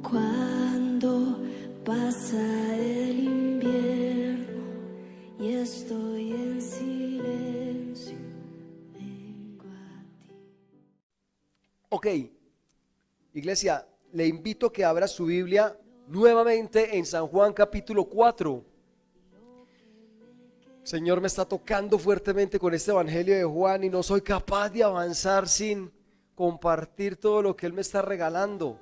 Cuando pasa el invierno y estoy en silencio, vengo a ti. Ok, iglesia, le invito a que abra su Biblia nuevamente en San Juan capítulo 4. El Señor me está tocando fuertemente con este evangelio de Juan y no soy capaz de avanzar sin compartir todo lo que Él me está regalando.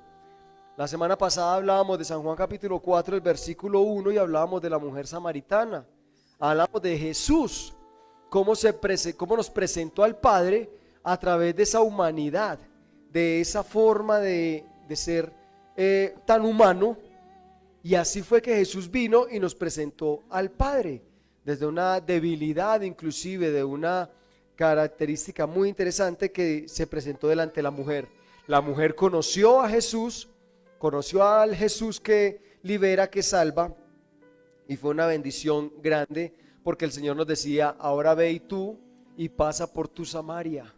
La semana pasada hablábamos de San Juan capítulo 4, el versículo 1, y hablábamos de la mujer samaritana. Hablamos de Jesús, cómo nos presentó al Padre a través de esa humanidad, de esa forma de ser tan humano. Y así fue que Jesús vino y nos presentó al Padre, desde una debilidad, inclusive de una característica muy interesante que se presentó delante de la mujer. La mujer conoció a Jesús, conoció al Jesús que libera, que salva, y fue una bendición grande, porque el Señor nos decía: ahora ve y tú y pasa por tu Samaria,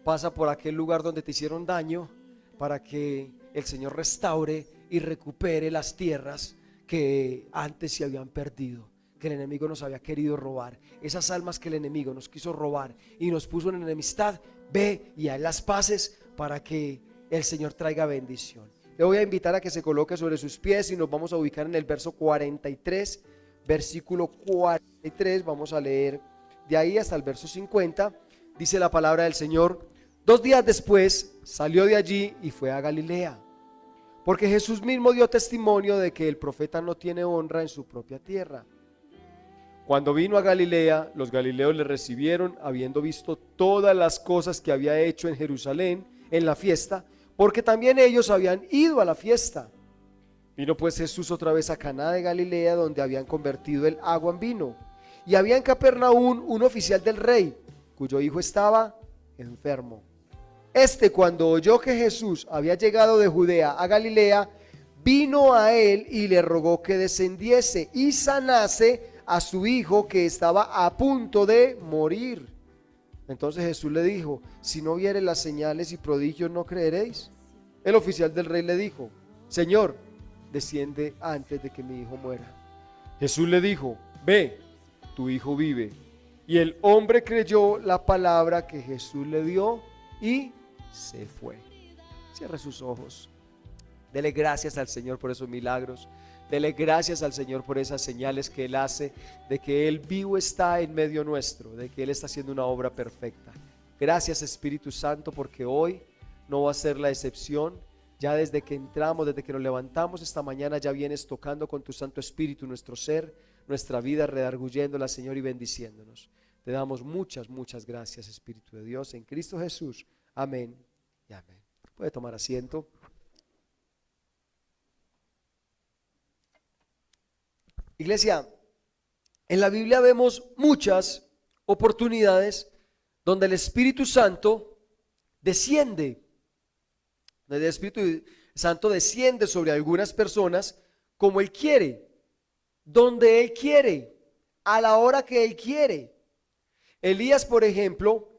pasa por aquel lugar donde te hicieron daño, para que el Señor restaure y recupere las tierras que antes se habían perdido, que el enemigo nos había querido robar, esas almas que el enemigo nos quiso robar y nos puso en enemistad. Ve y haz las paces para que el Señor traiga bendición. Le voy a invitar a que se coloque sobre sus pies y nos vamos a ubicar en el verso 43, versículo 43, vamos a leer de ahí hasta el verso 50. Dice la palabra del Señor: 2 días después salió de allí y fue a Galilea, porque Jesús mismo dio testimonio de que el profeta no tiene honra en su propia tierra. Cuando vino a Galilea, los galileos le recibieron, habiendo visto todas las cosas que había hecho en Jerusalén en la fiesta, porque también ellos habían ido a la fiesta. Vino pues Jesús otra vez a Caná de Galilea, donde habían convertido el agua en vino. Y había en Capernaum un oficial del rey, cuyo hijo estaba enfermo. Cuando oyó que Jesús había llegado de Judea a Galilea, vino a él y le rogó que descendiese y sanase a su hijo, que estaba a punto de morir. Entonces Jesús le dijo: si no viereis las señales y prodigios, ¿no creeréis? El oficial del rey le dijo: Señor, desciende antes de que mi hijo muera. Jesús le dijo: ve, tu hijo vive. Y el hombre creyó la palabra que Jesús le dio y se fue. Cierre sus ojos. Dele gracias al Señor por esos milagros. Dele gracias al Señor por esas señales que Él hace, de que Él vivo está en medio nuestro, de que Él está haciendo una obra perfecta. Gracias, Espíritu Santo, porque hoy no va a ser la excepción. Ya desde que entramos, desde que nos levantamos esta mañana, ya vienes tocando con tu Santo Espíritu nuestro ser, nuestra vida, redarguyéndola, Señor, y bendiciéndonos. Te damos muchas, muchas gracias, Espíritu de Dios, en Cristo Jesús. Amén y amén. Puede tomar asiento. Iglesia, en la Biblia vemos muchas oportunidades donde el Espíritu Santo desciende, donde el Espíritu Santo desciende sobre algunas personas como Él quiere, donde Él quiere, a la hora que Él quiere. Elías, por ejemplo,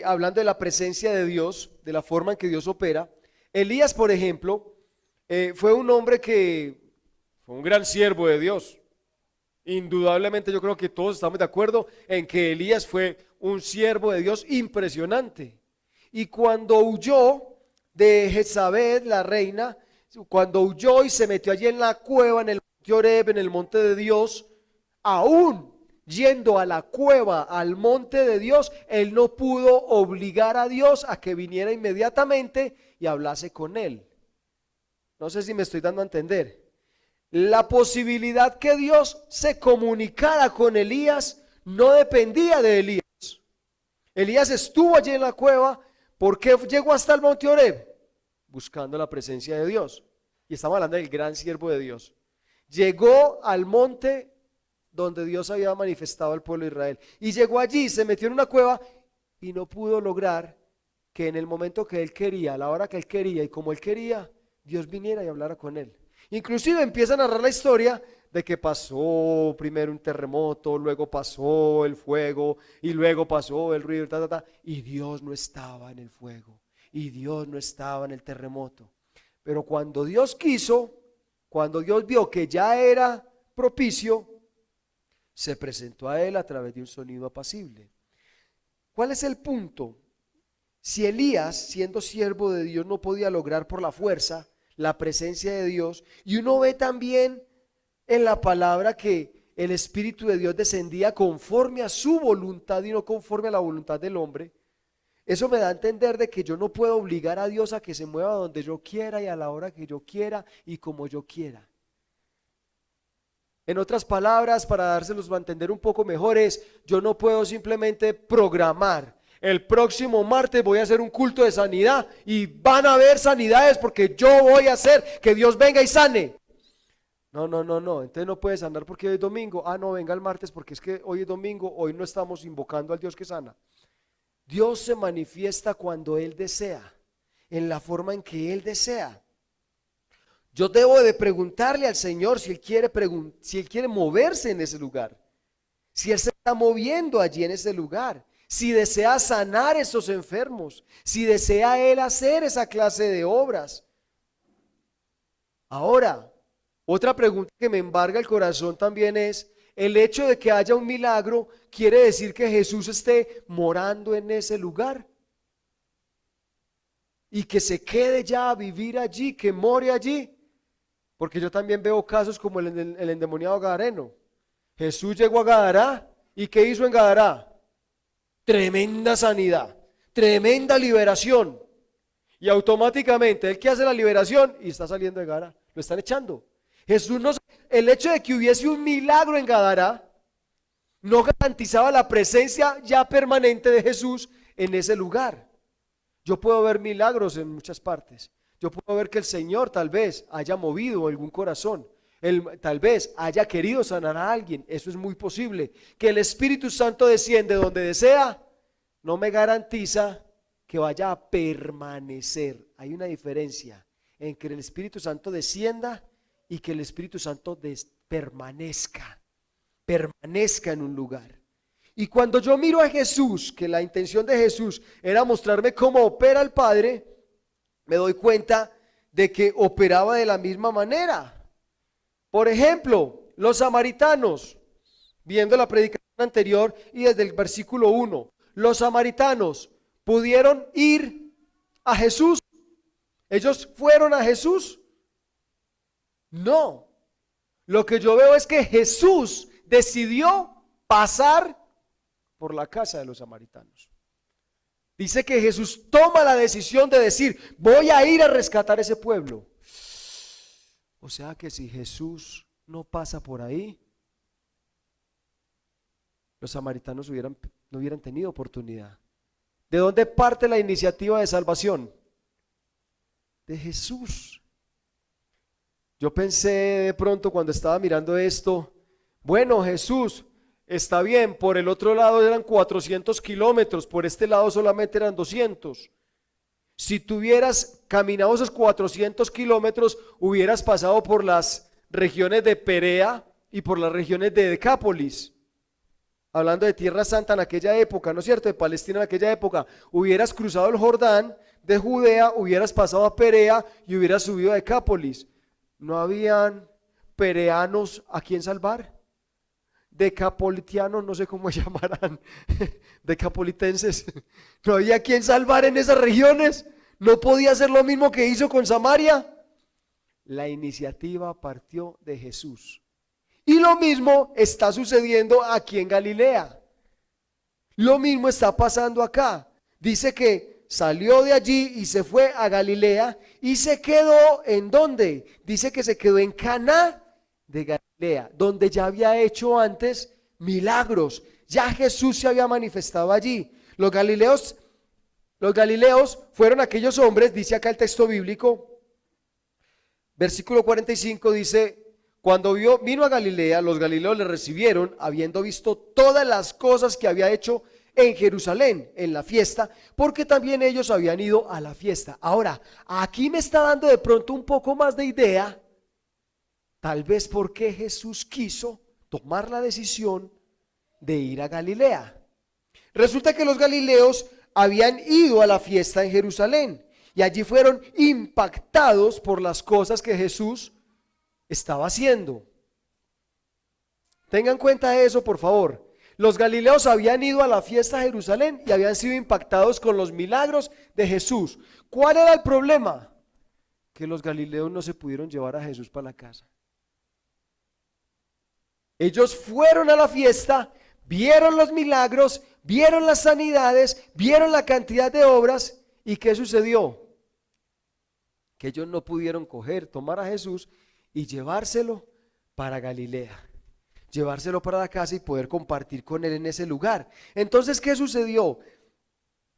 hablando de la presencia de Dios, de la forma en que Dios opera, Elías, por ejemplo, fue un hombre que fue un gran siervo de Dios. Indudablemente yo creo que todos estamos de acuerdo en que Elías fue un siervo de Dios impresionante. Y cuando huyó de Jezabel, la reina, cuando huyó y se metió allí en la cueva, en el monte Oreb, en el monte de Dios, aún yendo a la cueva, al monte de Dios, él no pudo obligar a Dios a que viniera inmediatamente y hablase con él. No sé si me estoy dando a entender. La posibilidad que Dios se comunicara con Elías no dependía de Elías. Elías estuvo allí en la cueva. ¿Por qué llegó hasta el monte Oreb? Buscando la presencia de Dios. Y estamos hablando del gran siervo de Dios. Llegó al monte donde Dios había manifestado al pueblo de Israel. Y llegó allí, se metió en una cueva y no pudo lograr que en el momento que él quería, a la hora que él quería y como él quería, Dios viniera y hablara con él. Inclusive empieza a narrar la historia de que pasó primero un terremoto, luego pasó el fuego y luego pasó el río, y Dios no estaba en el fuego y Dios no estaba en el terremoto. Pero cuando Dios quiso, cuando Dios vio que ya era propicio, se presentó a él a través de un sonido apacible. ¿Cuál es el punto? Si Elías, siendo siervo de Dios, no podía lograr por la fuerza la presencia de Dios, y uno ve también en la palabra que el Espíritu de Dios descendía conforme a su voluntad y no conforme a la voluntad del hombre, eso me da a entender de que yo no puedo obligar a Dios a que se mueva donde yo quiera y a la hora que yo quiera y como yo quiera. En otras palabras, para dárselos a entender un poco mejor, es: yo no puedo simplemente programar: el próximo martes voy a hacer un culto de sanidad y van a haber sanidades porque yo voy a hacer que Dios venga y sane. No, entonces no puedes sanar porque hoy es domingo. No, venga el martes porque es que hoy es domingo, hoy no estamos invocando al Dios que sana. Dios se manifiesta cuando Él desea, en la forma en que Él desea. Yo debo de preguntarle al Señor si Él quiere moverse en ese lugar, si Él se está moviendo allí en ese lugar, si desea sanar a esos enfermos, si desea Él hacer esa clase de obras. Ahora, otra pregunta que me embarga el corazón también es: el hecho de que haya un milagro, ¿quiere decir que Jesús esté morando en ese lugar? Y que se quede ya a vivir allí, que more allí. Porque yo también veo casos como el endemoniado gadareno. Jesús llegó a Gadará, ¿y qué hizo en Gadará? Tremenda sanidad, tremenda liberación. Y automáticamente, ¿él qué hace? La liberación y está saliendo de Gadará, lo están echando. Jesús no, el hecho de que hubiese un milagro en Gadará no garantizaba la presencia ya permanente de Jesús en ese lugar. Yo puedo ver milagros en muchas partes. Yo puedo ver que el Señor tal vez haya movido algún corazón. Tal vez haya querido sanar a alguien. Eso es muy posible. Que el Espíritu Santo desciende donde desea, no me garantiza que vaya a permanecer. Hay una diferencia en que el Espíritu Santo descienda y que el Espíritu Santo permanezca en un lugar. Y cuando yo miro a Jesús, que la intención de Jesús era mostrarme cómo opera el Padre, me doy cuenta de que operaba de la misma manera. Por ejemplo, los samaritanos, viendo la predicación anterior y desde el versículo 1, los samaritanos pudieron ir a Jesús. ¿Ellos fueron a Jesús? No. Lo que yo veo es que Jesús decidió pasar por la casa de los samaritanos. Dice que Jesús toma la decisión de decir: voy a ir a rescatar ese pueblo. O sea que si Jesús no pasa por ahí, los samaritanos no hubieran tenido oportunidad. ¿De dónde parte la iniciativa de salvación? De Jesús. Yo pensé de pronto cuando estaba mirando esto: bueno, Jesús, está bien, por el otro lado eran 400 kilómetros, por este lado solamente eran 200. Si tú hubieras caminado esos 400 kilómetros, hubieras pasado por las regiones de Perea y por las regiones de Decápolis. Hablando de Tierra Santa en aquella época, ¿no es cierto? De Palestina en aquella época. Hubieras cruzado el Jordán de Judea, hubieras pasado a Perea y hubieras subido a Decápolis. ¿No habían pereanos a quien salvar? Decapolitianos, no sé cómo llamarán, decapolitenses, no había quien salvar en esas regiones. No podía hacer lo mismo que hizo con Samaria. La iniciativa partió de Jesús. Y lo mismo está sucediendo aquí en Galilea. Lo mismo está pasando acá. Dice que salió de allí y se fue a Galilea y se quedó ¿en dónde? Dice que se quedó en Caná de Galilea, donde ya había hecho antes milagros. Ya Jesús se había manifestado allí. Los galileos fueron aquellos hombres, dice acá el texto bíblico, versículo 45 dice: cuando vino a Galilea, los galileos le recibieron, habiendo visto todas las cosas que había hecho en Jerusalén, en la fiesta, porque también ellos habían ido a la fiesta. Ahora, aquí me está dando de pronto un poco más de idea, tal vez porque Jesús quiso tomar la decisión de ir a Galilea. Resulta que los galileos habían ido a la fiesta en Jerusalén, y allí fueron impactados por las cosas que Jesús estaba haciendo. Tengan en cuenta eso, por favor. Los galileos habían ido a la fiesta a Jerusalén y habían sido impactados con los milagros de Jesús. ¿Cuál era el problema? Que los galileos no se pudieron llevar a Jesús para la casa. Ellos fueron a la fiesta, vieron los milagros, vieron las sanidades, vieron la cantidad de obras. ¿Y qué sucedió? Que ellos no pudieron tomar a Jesús y llevárselo para Galilea, llevárselo para la casa y poder compartir con él en ese lugar. Entonces, ¿qué sucedió?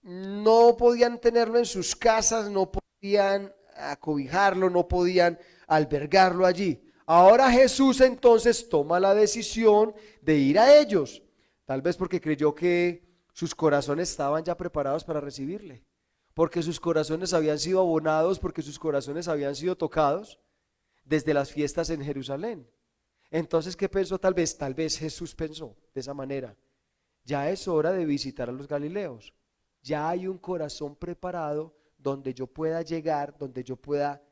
No podían tenerlo en sus casas, no podían acobijarlo, no podían albergarlo allí. Ahora Jesús entonces toma la decisión de ir a ellos, tal vez porque creyó que sus corazones estaban ya preparados para recibirle, porque sus corazones habían sido abonados, porque sus corazones habían sido tocados desde las fiestas en Jerusalén. Entonces, ¿qué pensó? Tal vez Jesús pensó de esa manera: ya es hora de visitar a los galileos, ya hay un corazón preparado donde yo pueda llegar, donde yo pueda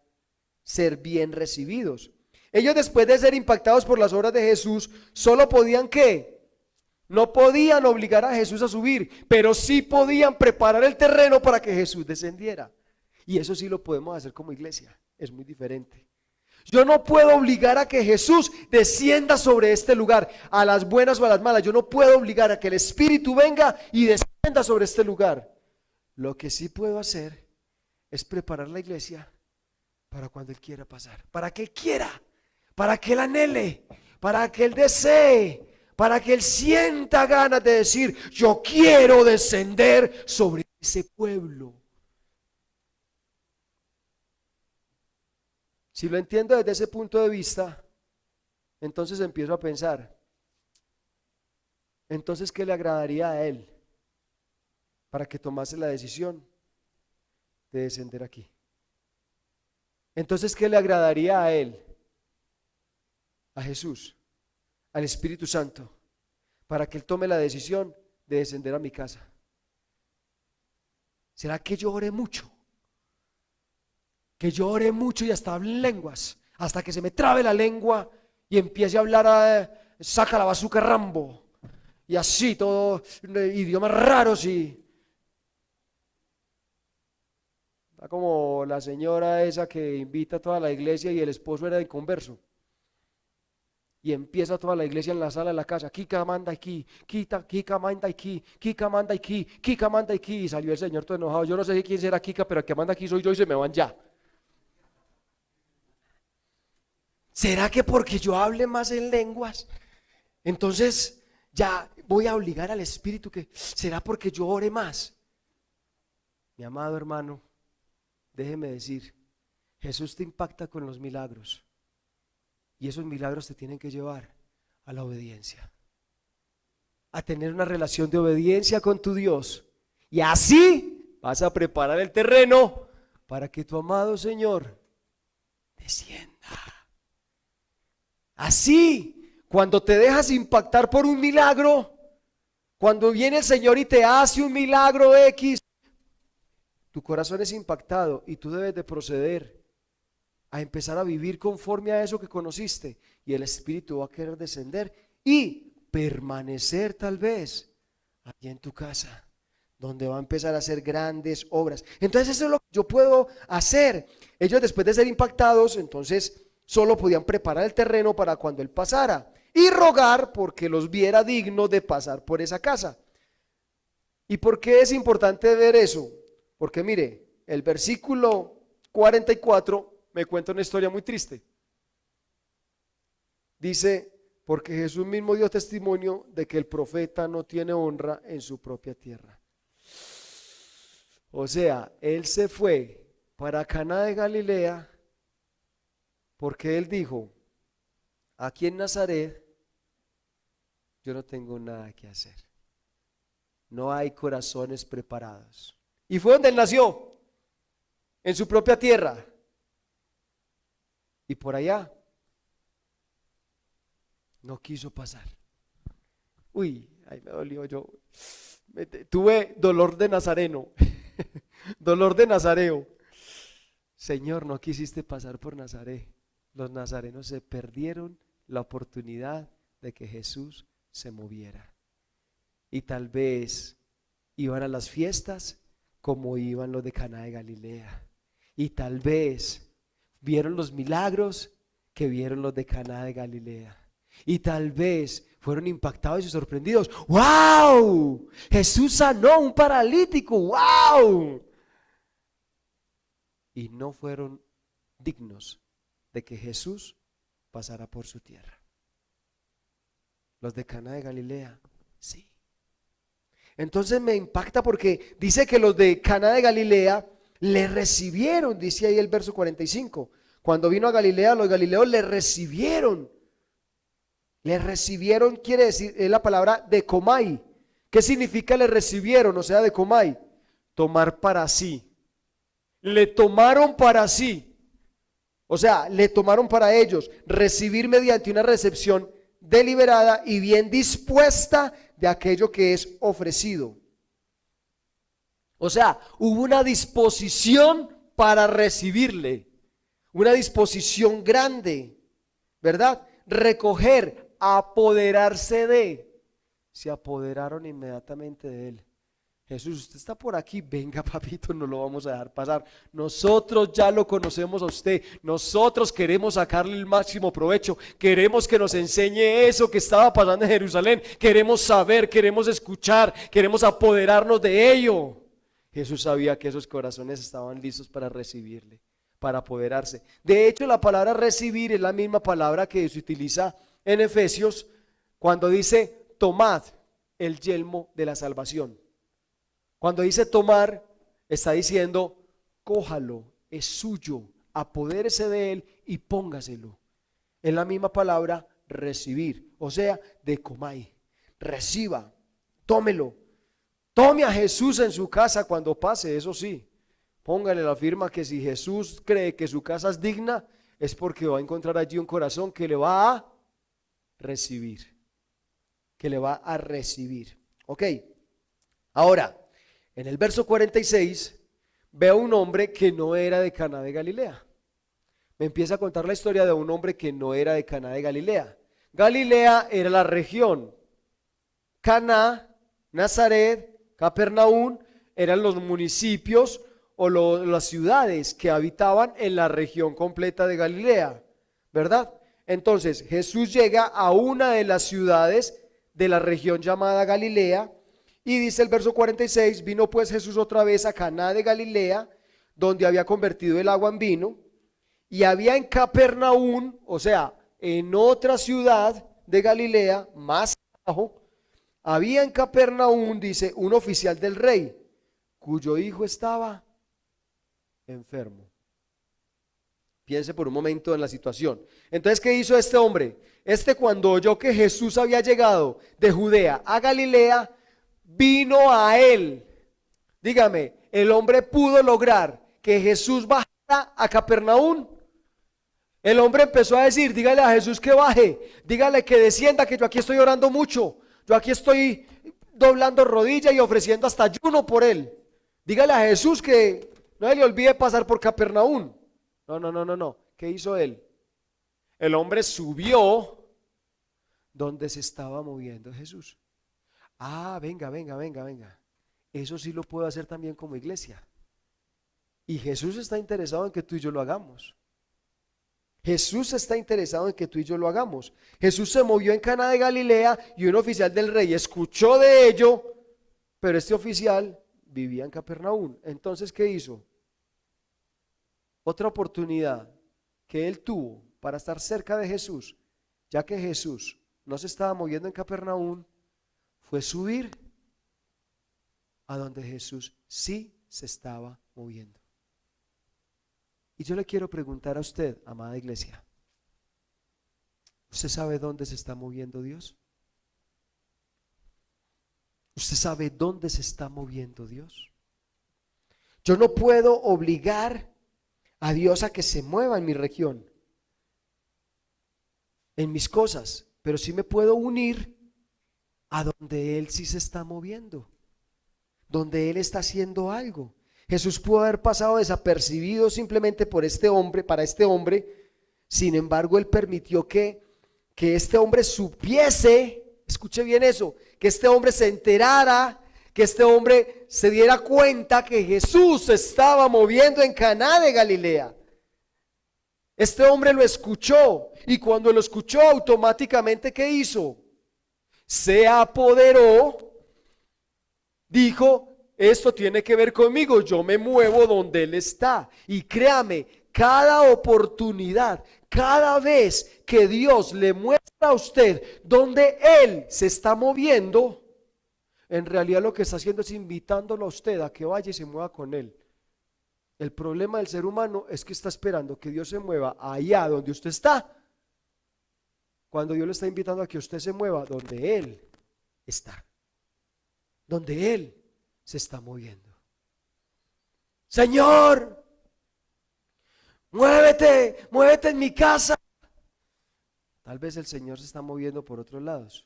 ser bien recibidos. Ellos, después de ser impactados por las obras de Jesús, solo podían ¿qué? No podían obligar a Jesús a subir, pero sí podían preparar el terreno para que Jesús descendiera. Y eso sí lo podemos hacer como iglesia, es muy diferente. Yo no puedo obligar a que Jesús descienda sobre este lugar, a las buenas o a las malas. Yo no puedo obligar a que el Espíritu venga y descienda sobre este lugar. Lo que sí puedo hacer es preparar la iglesia para cuando Él quiera pasar, para que Él quiera, para que Él anhele, para que Él desee, para que Él sienta ganas de decir: yo quiero descender sobre ese pueblo. Si lo entiendo desde ese punto de vista, entonces empiezo a pensar, entonces, ¿qué le agradaría a Él para que tomase la decisión de descender aquí? Entonces, ¿qué le agradaría a Él, a Jesús, al Espíritu Santo, para que Él tome la decisión de descender a mi casa? ¿Será que yo oré mucho? Que yo ore mucho y hasta hable en lenguas, hasta que se me trabe la lengua y empiece a hablar saca la bazooka Rambo, y así todo, idiomas raros, y está como la señora esa que invita a toda la iglesia y el esposo era inconverso, y empieza toda la iglesia en la sala de la casa: Kika manda aquí, Kika manda aquí, Kika manda aquí, Kika manda aquí, y salió el señor todo enojado: yo no sé quién será Kika, pero el que manda aquí soy yo, y se me van ya. ¿Será que porque yo hable más en lenguas, entonces ya voy a obligar al Espíritu que? ¿Será porque yo ore más? Mi amado hermano, déjeme decir, Jesús te impacta con los milagros, y esos milagros te tienen que llevar a la obediencia, a tener una relación de obediencia con tu Dios, y así vas a preparar el terreno para que tu amado Señor descienda. Así, cuando te dejas impactar por un milagro, cuando viene el Señor y te hace un milagro X, tu corazón es impactado y tú debes de proceder a empezar a vivir conforme a eso que conociste, y el Espíritu va a querer descender y permanecer tal vez allí en tu casa, donde va a empezar a hacer grandes obras. Entonces eso es lo que yo puedo hacer. Ellos, después de ser impactados, entonces solo podían preparar el terreno para cuando Él pasara y rogar porque los viera dignos de pasar por esa casa. ¿Y por qué es importante ver eso? Porque mire, el versículo 44 me cuenta una historia muy triste. Dice: porque Jesús mismo dio testimonio de que el profeta no tiene honra en su propia tierra. O sea, Él se fue para Caná de Galilea porque Él dijo: aquí en Nazaret yo no tengo nada que hacer, no hay corazones preparados. Y fue donde Él nació, en su propia tierra. Y por allá no quiso pasar. Uy, ahí me dolió yo. Tuve dolor de nazareno, dolor de nazareo. Señor, no quisiste pasar por Nazaret. Los nazarenos se perdieron la oportunidad de que Jesús se moviera. Y tal vez iban a las fiestas como iban los de Caná de Galilea. Y tal vez vieron los milagros que vieron los de Caná de Galilea. Y tal vez fueron impactados y sorprendidos. ¡Wow! Jesús sanó a un paralítico. ¡Wow! Y no fueron dignos de que Jesús pasara por su tierra. Los de Caná de Galilea, sí. Entonces me impacta porque dice que los de Caná de Galilea le recibieron, dice ahí el verso 45. Cuando vino a Galilea, los galileos le recibieron. Le recibieron quiere decir, es la palabra decomai. ¿Qué significa le recibieron? O sea, decomai, tomar para sí. Le tomaron para sí. O sea, le tomaron para ellos. Recibir mediante una recepción deliberada y bien dispuesta de aquello que es ofrecido. O sea, hubo una disposición para recibirle. Una disposición grande, ¿verdad? Recoger, apoderarse de. Se apoderaron inmediatamente de él. Jesús, usted está por aquí, venga papito, no lo vamos a dejar pasar. Nosotros ya lo conocemos a usted, nosotros queremos sacarle el máximo provecho, queremos que nos enseñe eso que estaba pasando en Jerusalén, queremos saber, queremos escuchar, queremos apoderarnos de ello. Jesús sabía que esos corazones estaban listos para recibirle, para apoderarse. De hecho, la palabra recibir es la misma palabra que se utiliza en Efesios cuando dice tomad el yelmo de la salvación. Cuando dice tomar, está diciendo, cójalo, es suyo, apodérese de él y póngaselo. Es la misma palabra recibir, o sea, decomai. Reciba, tómelo. Tome a Jesús en su casa cuando pase, eso sí. Póngale la firma que si Jesús cree que su casa es digna, es porque va a encontrar allí un corazón que le va a recibir. Que le va a recibir. Ok, ahora. En el verso 46 veo un hombre que no era de Caná de Galilea. Me empieza a contar la historia de un hombre que no era de Caná de Galilea. Galilea era la región. Caná, Nazaret, Capernaum eran los municipios o las ciudades que habitaban en la región completa de Galilea, ¿verdad? Entonces Jesús llega a una de las ciudades de la región llamada Galilea. Y dice el verso 46, vino pues Jesús otra vez a Caná de Galilea, donde había convertido el agua en vino, y había en Capernaum, o sea, en otra ciudad de Galilea, más abajo, había en Capernaum, dice, un oficial del rey, cuyo hijo estaba enfermo. Piense por un momento en la situación. Entonces, ¿qué hizo este hombre? Cuando oyó que Jesús había llegado de Judea a Galilea, vino a él. Dígame, el hombre pudo lograr que Jesús bajara a Capernaum. El hombre empezó a decir, dígale a Jesús que baje, dígale que descienda, que yo aquí estoy orando mucho, yo aquí estoy doblando rodilla y ofreciendo hasta ayuno por él. Dígale a Jesús que no se le olvide pasar por Capernaum. No. ¿Qué hizo él? El hombre subió donde se estaba moviendo Jesús. Ah, venga. Eso sí lo puedo hacer también como iglesia. Y Jesús está interesado en que tú y yo lo hagamos. Jesús está interesado en que tú y yo lo hagamos. Jesús se movió en Caná de Galilea y un oficial del rey escuchó de ello, pero este oficial vivía en Capernaum. Entonces, ¿qué hizo? Otra oportunidad que él tuvo para estar cerca de Jesús, ya que Jesús no se estaba moviendo en Capernaum, fue subir a donde Jesús sí se estaba moviendo. Y yo le quiero preguntar a usted, amada iglesia, ¿usted sabe dónde se está moviendo Dios? ¿Usted sabe dónde se está moviendo Dios? Yo no puedo obligar a Dios a que se mueva en mi región, en mis cosas, pero sí me puedo unir a donde Él sí se está moviendo, donde Él está haciendo algo. Jesús pudo haber pasado desapercibido simplemente por este hombre, para este hombre. Sin embargo, Él permitió que este hombre supiese, escuche bien eso, que este hombre se enterara, que este hombre se diera cuenta que Jesús se estaba moviendo en Caná de Galilea. Este hombre lo escuchó, y cuando lo escuchó, automáticamente, ¿qué hizo? Se apoderó, dijo: esto tiene que ver conmigo, yo me muevo donde Él está. Y créame, cada oportunidad, cada vez que Dios le muestra a usted donde Él se está moviendo, en realidad lo que está haciendo es invitándolo a usted a que vaya y se mueva con Él. El problema del ser humano es que está esperando que Dios se mueva allá donde usted está, cuando Dios le está invitando a que usted se mueva donde Él está, donde Él se está moviendo. Señor, muévete en mi casa. Tal vez el Señor se está moviendo por otros lados.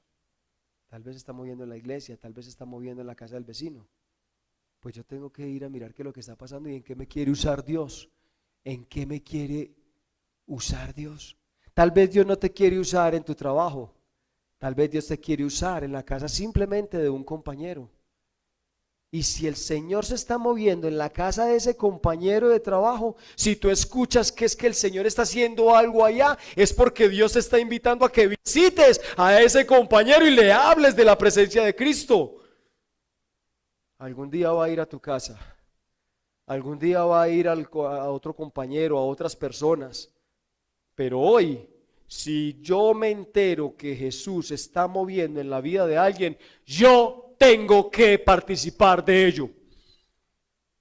Tal vez se está moviendo en la iglesia, tal vez se está moviendo en la casa del vecino. Pues yo tengo que ir a mirar qué es lo que está pasando y en qué me quiere usar Dios. ¿En qué me quiere usar Dios? Tal vez Dios no te quiere usar en tu trabajo. Tal vez Dios te quiere usar en la casa simplemente de un compañero. Y si el Señor se está moviendo en la casa de ese compañero de trabajo, si tú escuchas que es que el Señor está haciendo algo allá, es porque Dios te está invitando a que visites a ese compañero y le hables de la presencia de Cristo. Algún día va a ir a tu casa, algún día va a ir a otro compañero, a otras personas. Pero hoy, si yo me entero que Jesús se está moviendo en la vida de alguien, yo tengo que participar de ello,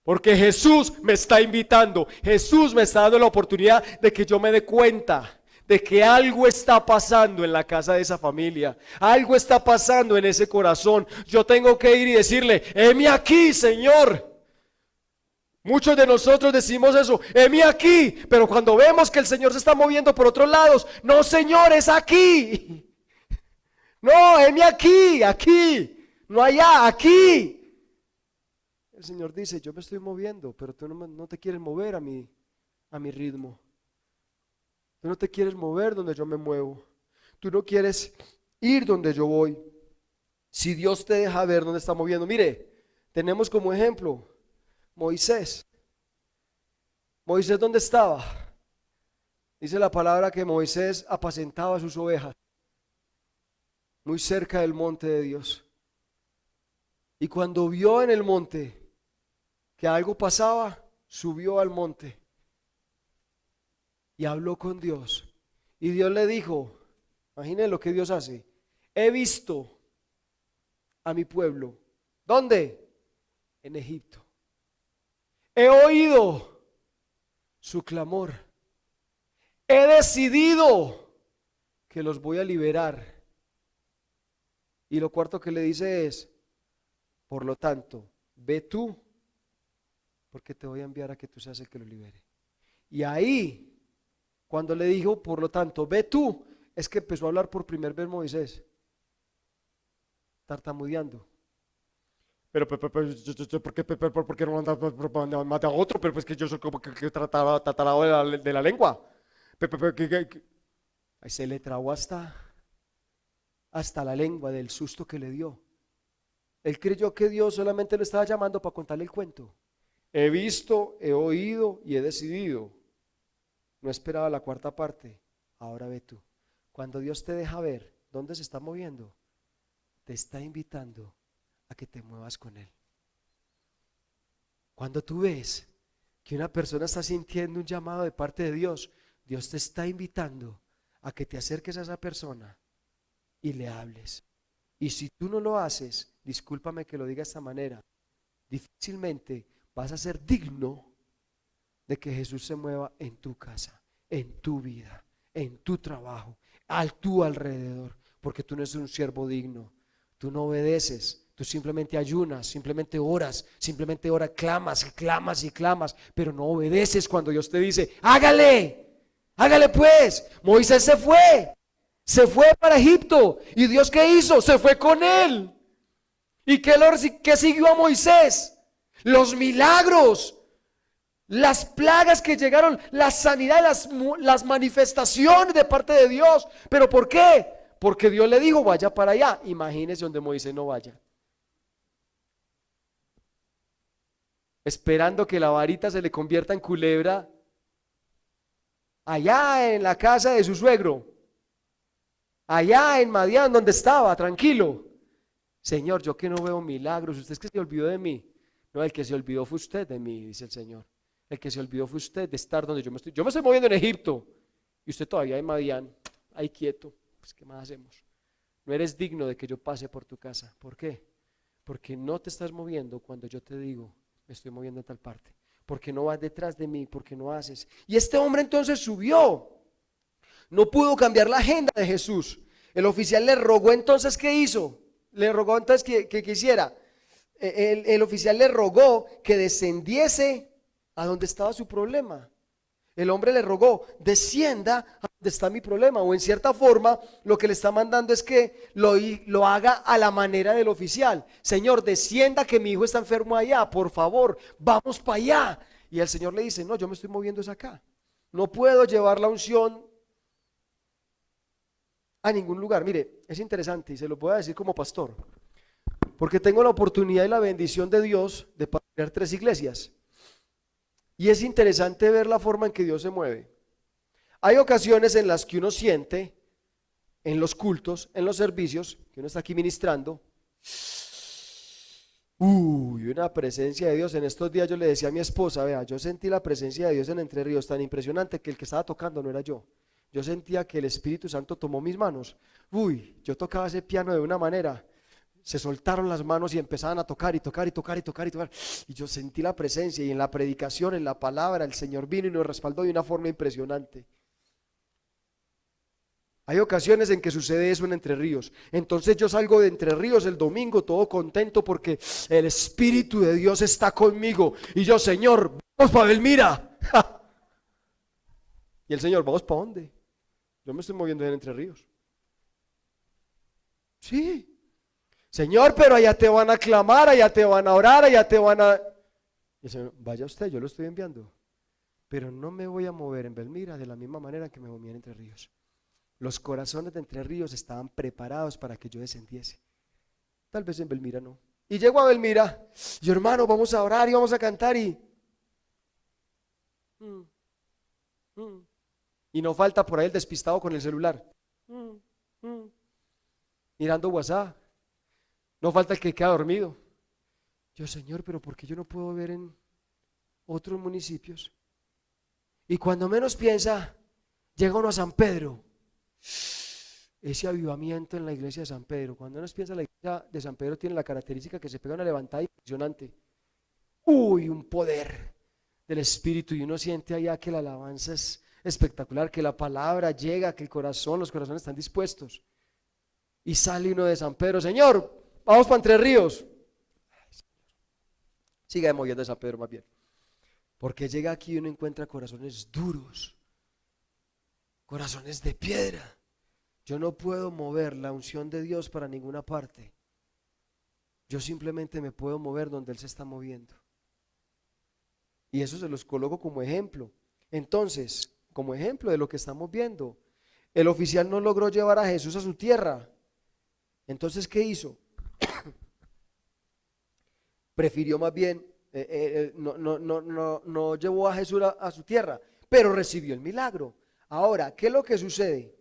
porque Jesús me está invitando, Jesús me está dando la oportunidad de que yo me dé cuenta de que algo está pasando en la casa de esa familia, algo está pasando en ese corazón. Yo tengo que ir y decirle: heme aquí, Señor. Muchos de nosotros decimos eso: heme aquí, pero cuando vemos que el Señor se está moviendo por otros lados, no, Señor, es aquí. No, heme aquí, aquí. No allá, aquí. El Señor dice: yo me estoy moviendo, pero tú no te quieres mover a mi ritmo. Tú no te quieres mover donde yo me muevo. Tú no quieres ir donde yo voy. Si Dios te deja ver dónde está moviendo. Mire, tenemos como ejemplo Moisés. Moisés, ¿dónde estaba? Dice la palabra que Moisés apacentaba sus ovejas muy cerca del monte de Dios. Y cuando vio en el monte que algo pasaba, subió al monte y habló con Dios. Y Dios le dijo, imaginen lo que Dios hace: he visto a mi pueblo. ¿Dónde? En Egipto. He oído su clamor. He decidido que los voy a liberar. Y lo cuarto que le dice es: por lo tanto, ve tú, porque te voy a enviar a que tú seas el que lo libere. Y ahí, cuando le dijo, por lo tanto, ve tú, es que empezó a hablar por primera vez Moisés, tartamudeando. Pero ¿por qué no mata a otro? Pero pues que yo soy como que tratado de la lengua. Ahí se le trabó hasta la lengua del susto que le dio. Él creyó que Dios solamente lo estaba llamando para contarle el cuento. He visto, he oído y he decidido. No esperaba la cuarta parte. Ahora ve tú. Cuando Dios te deja ver dónde se está moviendo, te está invitando a que te muevas con Él. Cuando tú ves que una persona está sintiendo un llamado de parte de Dios, Dios te está invitando a que te acerques a esa persona y le hables. Y si tú no lo haces, discúlpame que lo diga de esta manera, difícilmente vas a ser digno de que Jesús se mueva en tu casa, en tu vida, en tu trabajo, a tu alrededor, porque tú no eres un siervo digno. Tú no obedeces, tú simplemente ayunas, simplemente oras, clamas y clamas y clamas, pero no obedeces cuando Dios te dice: hágale pues. Moisés se fue para Egipto, y Dios, ¿qué hizo? Se fue con él. ¿Y qué siguió a Moisés? Los milagros, las plagas que llegaron, la sanidad, las manifestaciones de parte de Dios. ¿Pero por qué? Porque Dios le dijo, vaya para allá. Imagínese donde Moisés no vaya. Esperando que la varita se le convierta en culebra allá en la casa de su suegro, allá en Madián donde estaba, tranquilo. Señor, yo que no veo milagros, usted es que se olvidó de mí. No, el que se olvidó fue usted de mí, dice el Señor. El que se olvidó fue usted de estar donde yo me estoy. Yo me estoy moviendo en Egipto y usted todavía en Madián, ahí quieto. Pues ¿qué más hacemos? No eres digno de que yo pase por tu casa. ¿Por qué? Porque no te estás moviendo cuando yo te digo, me estoy moviendo en tal parte. Porque no vas detrás de mí, porque no haces. Y este hombre entonces subió. No pudo cambiar la agenda de Jesús. El oficial le rogó entonces, ¿qué hizo? Le rogó entonces que quisiera. El oficial le rogó que descendiese a donde estaba su problema. El hombre le rogó, descienda a donde está mi problema. O en cierta forma, lo que le está mandando es que lo haga a la manera del oficial. Señor, descienda que mi hijo está enfermo allá, por favor, vamos para allá. Y el Señor le dice, no, yo me estoy moviendo es acá. No puedo llevar la unción a ningún lugar. Mire, es interesante y se lo voy a decir como pastor, porque tengo la oportunidad y la bendición de Dios de pastorear 3 iglesias. Y es interesante ver la forma en que Dios se mueve. Hay ocasiones en las que uno siente, en los cultos, en los servicios, que uno está aquí ministrando, una presencia de Dios. En estos días yo le decía a mi esposa, vea, yo sentí la presencia de Dios en Entre Ríos tan impresionante que el que estaba tocando no era yo. Yo sentía que el Espíritu Santo tomó mis manos. Yo tocaba ese piano de una manera. Se soltaron las manos y empezaban a tocar y tocar y tocar y tocar y tocar. Y yo sentí la presencia, y en la predicación, en la palabra, el Señor vino y nos respaldó de una forma impresionante. Hay ocasiones en que sucede eso en Entre Ríos. Entonces yo salgo de Entre Ríos el domingo todo contento porque el Espíritu de Dios está conmigo. Y yo, Señor, vamos para Belmira. Y el Señor, ¿vamos para dónde? Yo me estoy moviendo en Entre Ríos. Sí. Señor, pero allá te van a clamar, allá te van a orar, allá te van a... Y el Señor, vaya usted, yo lo estoy enviando. Pero no me voy a mover en Belmira de la misma manera que me moví en Entre Ríos. Los corazones de Entre Ríos estaban preparados para que yo descendiese. Tal vez en Belmira no. Y llego a Belmira, yo hermano, vamos a orar y vamos a cantar y no falta por ahí el despistado con el celular. Mirando WhatsApp. No falta el que queda dormido. Yo, Señor, pero ¿por qué yo no puedo ver en otros municipios? Y cuando menos piensa, llega uno a San Pedro. Ese avivamiento en la iglesia de San Pedro. Cuando menos piensa, la iglesia de San Pedro tiene la característica que se pega una levantada impresionante. Un poder del Espíritu. Y uno siente allá que la alabanza es espectacular, que la palabra llega, que los corazones están dispuestos. Y sale uno de San Pedro, Señor, vamos para Entre Ríos. Siga moviendo de San Pedro más bien. Porque llega aquí y uno encuentra corazones duros, corazones de piedra. Yo no puedo mover la unción de Dios para ninguna parte. Yo simplemente me puedo mover donde Él se está moviendo. Y eso se los coloco como ejemplo. Entonces, como ejemplo de lo que estamos viendo, el oficial no logró llevar a Jesús a su tierra. Entonces, ¿qué hizo? Prefirió más bien, no llevó a Jesús a su tierra, pero recibió el milagro. Ahora, ¿qué es lo que sucede?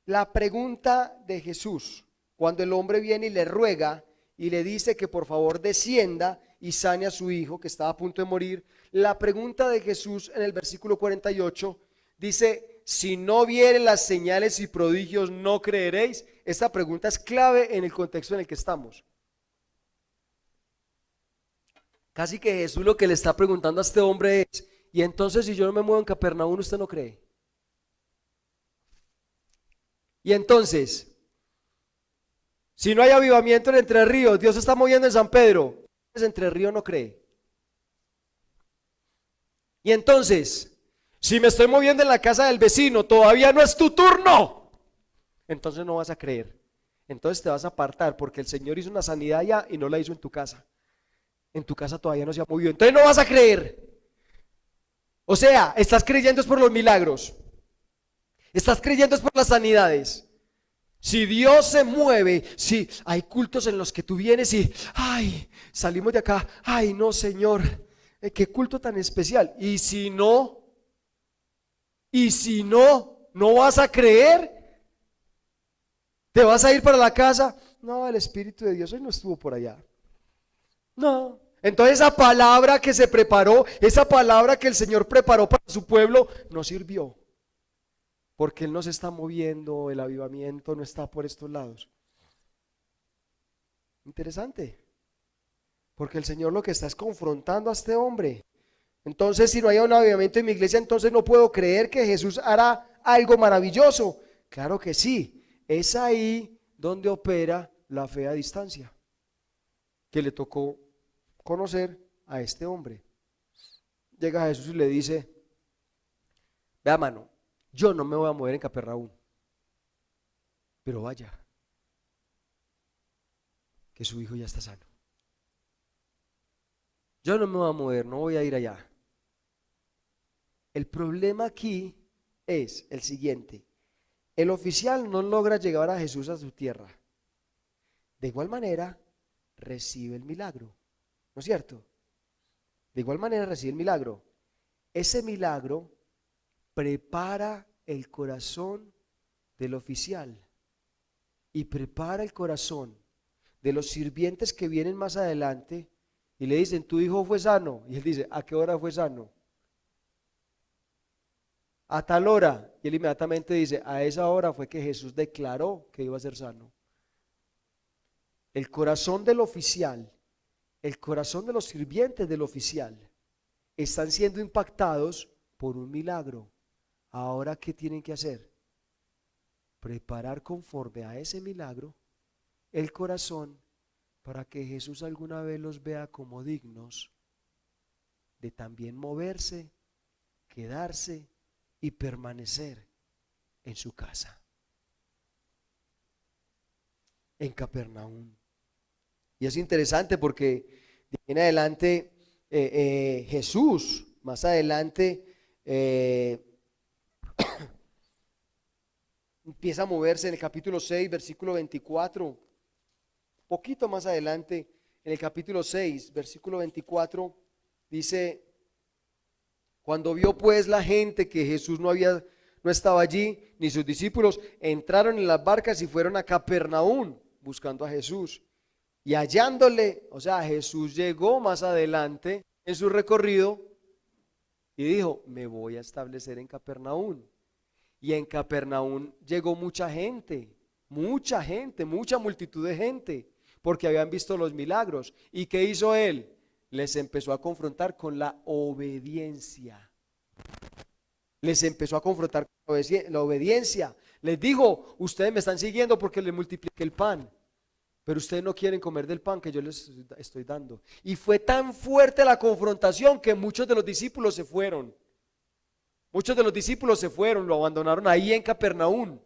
La pregunta de Jesús, cuando el hombre viene y le ruega y le dice que por favor descienda y sane a su hijo que estaba a punto de morir, la pregunta de Jesús en el versículo 48 dice, si no vieren las señales y prodigios, ¿no creeréis? Esta pregunta es clave en el contexto en el que estamos. Casi que Jesús lo que le está preguntando a este hombre es, y entonces si yo no me muevo en Capernaum, ¿usted no cree? Y entonces, si no hay avivamiento en Entre Ríos, Dios se está moviendo en San Pedro, entonces Entre Ríos no cree. Y entonces, si me estoy moviendo en la casa del vecino, todavía no es tu turno, entonces no vas a creer. Entonces te vas a apartar porque el Señor hizo una sanidad allá y no la hizo en tu casa. en tu casa todavía no se ha movido, entonces no vas a creer. O sea, estás creyendo es por los milagros, estás creyendo es por las sanidades. Si Dios se mueve, si hay cultos en los que tú vienes y, ay, salimos de acá, ay no Señor, qué culto tan especial. Y si no, no vas a creer, te vas a ir para la casa. No, el Espíritu de Dios hoy no estuvo por allá. No. Entonces esa palabra que se preparó, esa palabra que el Señor preparó para su pueblo, no sirvió. Porque Él no se está moviendo, el avivamiento no está por estos lados. Interesante. Porque el Señor lo que está es confrontando a este hombre. Entonces, si no hay un avivamiento en mi iglesia, entonces no puedo creer que Jesús hará algo maravilloso. Claro que sí. Es ahí donde opera la fe a distancia, que le tocó conocer a este hombre. Llega Jesús y le dice: vea, mano, yo no me voy a mover en Capernaum, pero vaya, que su hijo ya está sano. Yo no me voy a mover, no voy a ir allá. El problema aquí es el siguiente: el oficial no logra llevar a Jesús a su tierra. De igual manera, recibe el milagro, ¿no es cierto? De igual manera recibe el milagro. Ese milagro prepara el corazón del oficial y prepara el corazón de los sirvientes que vienen más adelante y le dicen: tu hijo fue sano. Y él dice: ¿a qué hora fue sano? A tal hora. Y él inmediatamente dice: a esa hora fue que Jesús declaró que iba a ser sano. El corazón del oficial, el corazón de los sirvientes del oficial están siendo impactados por un milagro. Ahora, ¿qué tienen que hacer? Preparar conforme a ese milagro el corazón para que Jesús alguna vez los vea como dignos de también moverse, quedarse y permanecer en su casa, en Capernaum. Y es interesante porque de ahí en adelante Jesús, más adelante, empieza a moverse en el capítulo 6, versículo 24. Poquito más adelante, en el capítulo 6, versículo 24, dice: cuando vio pues la gente que Jesús no estaba allí, ni sus discípulos, entraron en las barcas y fueron a Capernaum buscando a Jesús. Y hallándole, o sea, Jesús llegó más adelante en su recorrido y dijo: me voy a establecer en Capernaum. Y en Capernaum llegó mucha multitud de gente, porque habían visto los milagros. ¿Y qué hizo él? Les empezó a confrontar con la obediencia. Les empezó a confrontar con la obediencia. Les dijo: ustedes me están siguiendo porque les multipliqué el pan, pero ustedes no quieren comer del pan que yo les estoy dando. Y fue tan fuerte la confrontación que muchos de los discípulos se fueron. Muchos de los discípulos se fueron, lo abandonaron ahí en Capernaum.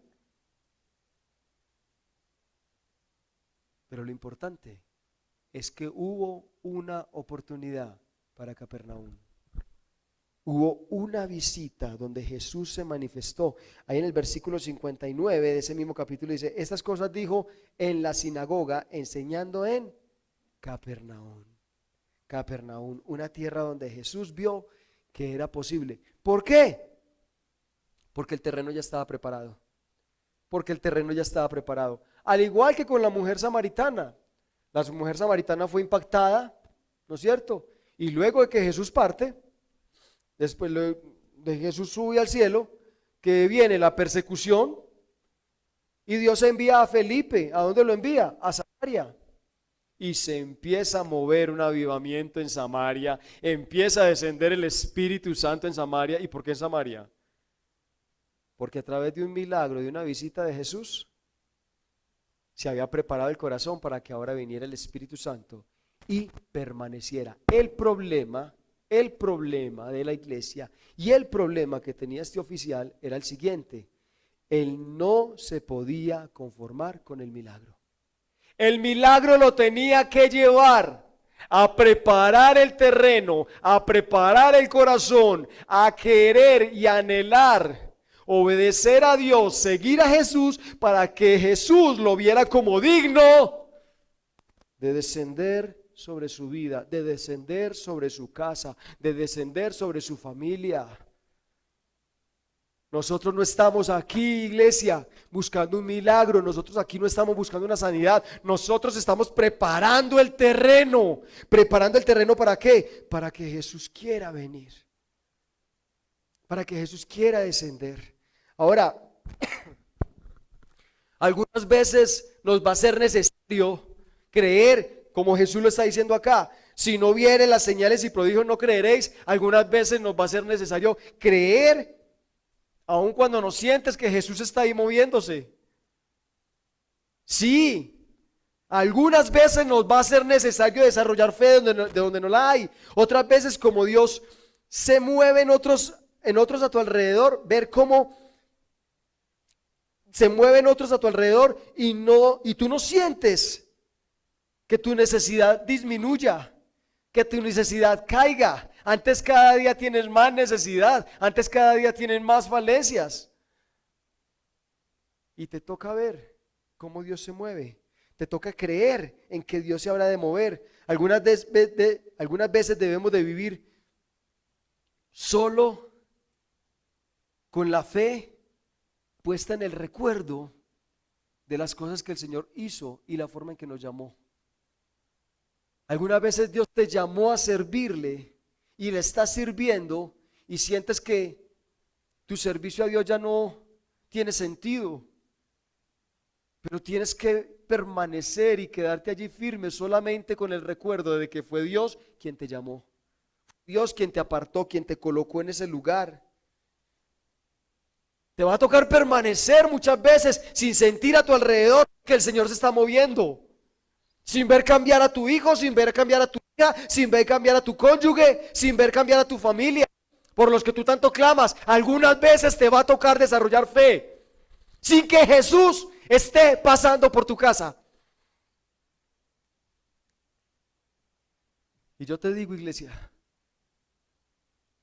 Pero lo importante es que hubo una oportunidad para Capernaum. Hubo una visita donde Jesús se manifestó. Ahí en el versículo 59 de ese mismo capítulo dice: estas cosas dijo en la sinagoga, enseñando en Capernaum. Capernaum, una tierra donde Jesús vio que era posible. ¿Por qué? Porque el terreno ya estaba preparado. Porque el terreno ya estaba preparado. Al igual que con la mujer samaritana. La mujer samaritana fue impactada, ¿no es cierto? Y luego de que Jesús parte, después de Jesús sube al cielo, que viene la persecución, y Dios envía a Felipe. ¿A dónde lo envía? A Samaria. Y se empieza a mover un avivamiento en Samaria, empieza a descender el Espíritu Santo en Samaria. ¿Y por qué en Samaria? Porque a través de un milagro, de una visita de Jesús, se había preparado el corazón para que ahora viniera el Espíritu Santo y permaneciera. El problema de la iglesia y el problema que tenía este oficial era el siguiente: él no se podía conformar con el milagro. El milagro lo tenía que llevar a preparar el terreno, a preparar el corazón, a querer y anhelar obedecer a Dios, seguir a Jesús para que Jesús lo viera como digno de descender sobre su vida, de descender sobre su casa, de descender sobre su familia. Nosotros no estamos aquí, iglesia, buscando un milagro. Nosotros aquí no estamos buscando una sanidad. Nosotros estamos preparando el terreno. ¿Preparando el terreno para qué? Para que Jesús quiera venir. Para que Jesús quiera descender. Ahora, algunas veces nos va a ser necesario creer, como Jesús lo está diciendo acá. Si no vieren las señales y prodigios, no creeréis. Algunas veces nos va a ser necesario creer, aun cuando no sientes que Jesús está ahí moviéndose. Sí, algunas veces nos va a ser necesario desarrollar fe de donde no la hay. Otras veces, como Dios se mueve en otros a tu alrededor, ver cómo se mueven otros a tu alrededor y tú no sientes que tu necesidad disminuya, que tu necesidad caiga. Antes cada día tienes más necesidad, antes cada día tienes más falencias. Y te toca ver cómo Dios se mueve. Te toca creer en que Dios se habrá de mover. Algunas veces debemos de vivir solo con la fe puesta en el recuerdo de las cosas que el Señor hizo y la forma en que nos llamó. Algunas veces Dios te llamó a servirle y le estás sirviendo y sientes que tu servicio a Dios ya no tiene sentido, pero tienes que permanecer y quedarte allí firme solamente con el recuerdo de que fue Dios quien te llamó, Dios quien te apartó, quien te colocó en ese lugar. Te va a tocar permanecer muchas veces sin sentir a tu alrededor que el Señor se está moviendo, sin ver cambiar a tu hijo, sin ver cambiar a tu hija, sin ver cambiar a tu cónyuge, sin ver cambiar a tu familia, por los que tú tanto clamas. Algunas veces te va a tocar desarrollar fe, sin que Jesús esté pasando por tu casa. Y yo te digo, iglesia,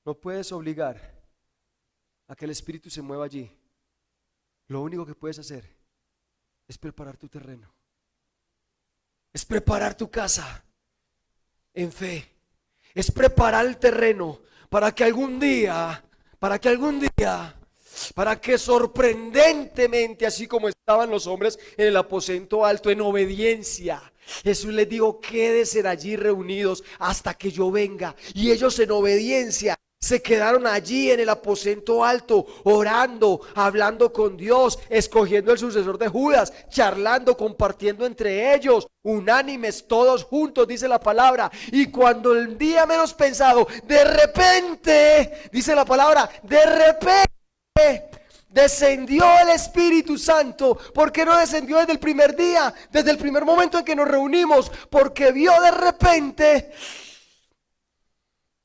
no puedes obligar a que el Espíritu se mueva allí. Lo único que puedes hacer es preparar tu terreno, es preparar tu casa en fe, es preparar el terreno para que sorprendentemente, así como estaban los hombres en el aposento alto en obediencia, Jesús les dijo: quédense allí reunidos hasta que yo venga. Y ellos en obediencia se quedaron allí en el aposento alto, orando, hablando con Dios, escogiendo el sucesor de Judas, charlando, compartiendo entre ellos, unánimes, todos juntos, dice la palabra. Y cuando el día menos pensado, de repente, dice la palabra, de repente descendió el Espíritu Santo. ¿Por qué no descendió desde el primer día, desde el primer momento en que nos reunimos? Porque vio de repente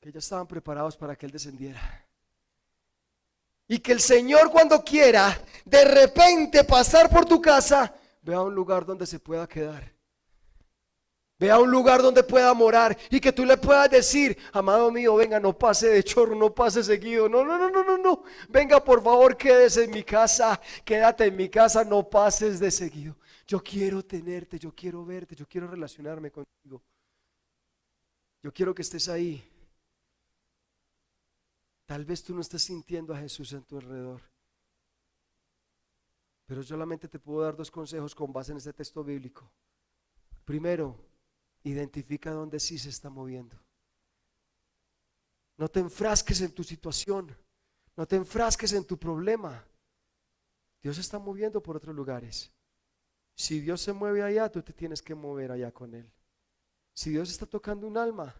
que ya estaban preparados para que Él descendiera. Y que el Señor, cuando quiera de repente pasar por tu casa, vea un lugar donde se pueda quedar, vea un lugar donde pueda morar, y que tú le puedas decir: amado mío, venga, no pase de chorro, no pase seguido, no, venga, por favor, quédese en mi casa, quédate en mi casa, no pases de seguido. Yo quiero tenerte, yo quiero verte, yo quiero relacionarme contigo, yo quiero que estés ahí. Tal vez tú no estés sintiendo a Jesús en tu alrededor, pero solamente te puedo dar dos consejos con base en este texto bíblico. Primero, identifica dónde sí se está moviendo. No te enfrasques en tu situación, no te enfrasques en tu problema. Dios se está moviendo por otros lugares. Si Dios se mueve allá, tú te tienes que mover allá con Él. Si Dios está tocando un alma,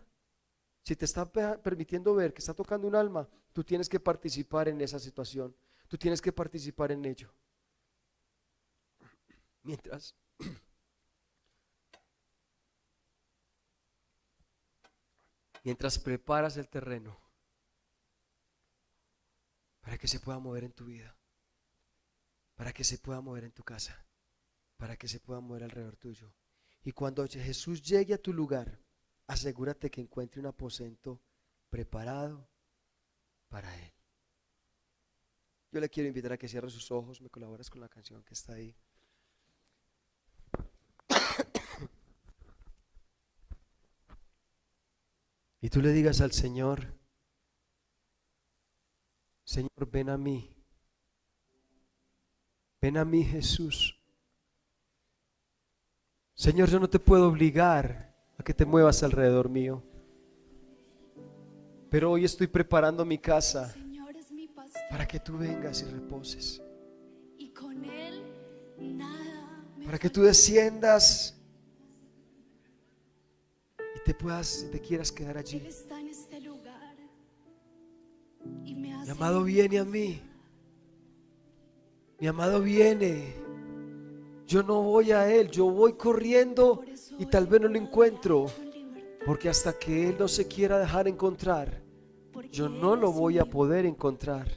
si te está permitiendo ver que está tocando un alma, tú tienes que participar en esa situación, tú tienes que participar en ello. Mientras preparas el terreno para que se pueda mover en tu vida, para que se pueda mover en tu casa, para que se pueda mover alrededor tuyo. Y cuando Jesús llegue a tu lugar, asegúrate que encuentre un aposento preparado para Él. Yo le quiero invitar a que cierre sus ojos, me colaboras con la canción que está ahí. Y tú le digas al Señor: Señor, ven a mí. Ven a mí, Jesús. Señor, yo no te puedo obligar a que te muevas alrededor mío, pero hoy estoy preparando mi casa Señor es mi pastor para que tú vengas y reposes, y con Él nada me para que tú desciendas y te quieras quedar Él allí. está en este lugar y me hace Mi amado viene a mí. Mi amado viene. Yo no voy a Él, yo voy corriendo Por eso y hoy tal vez no lo puedo encuentro, adorar con libertad, porque hasta que Él no se quiera dejar encontrar, porque yo Él no lo es voy a mío poder encontrar.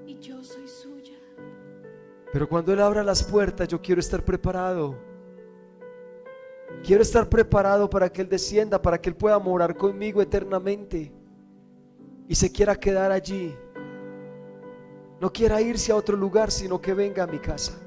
y yo soy suya. Pero cuando Él abra las puertas, yo quiero estar preparado. Quiero estar preparado para que Él descienda, para que Él pueda morar conmigo eternamente y se quiera quedar allí. No quiera irse a otro lugar, sino que venga a mi casa.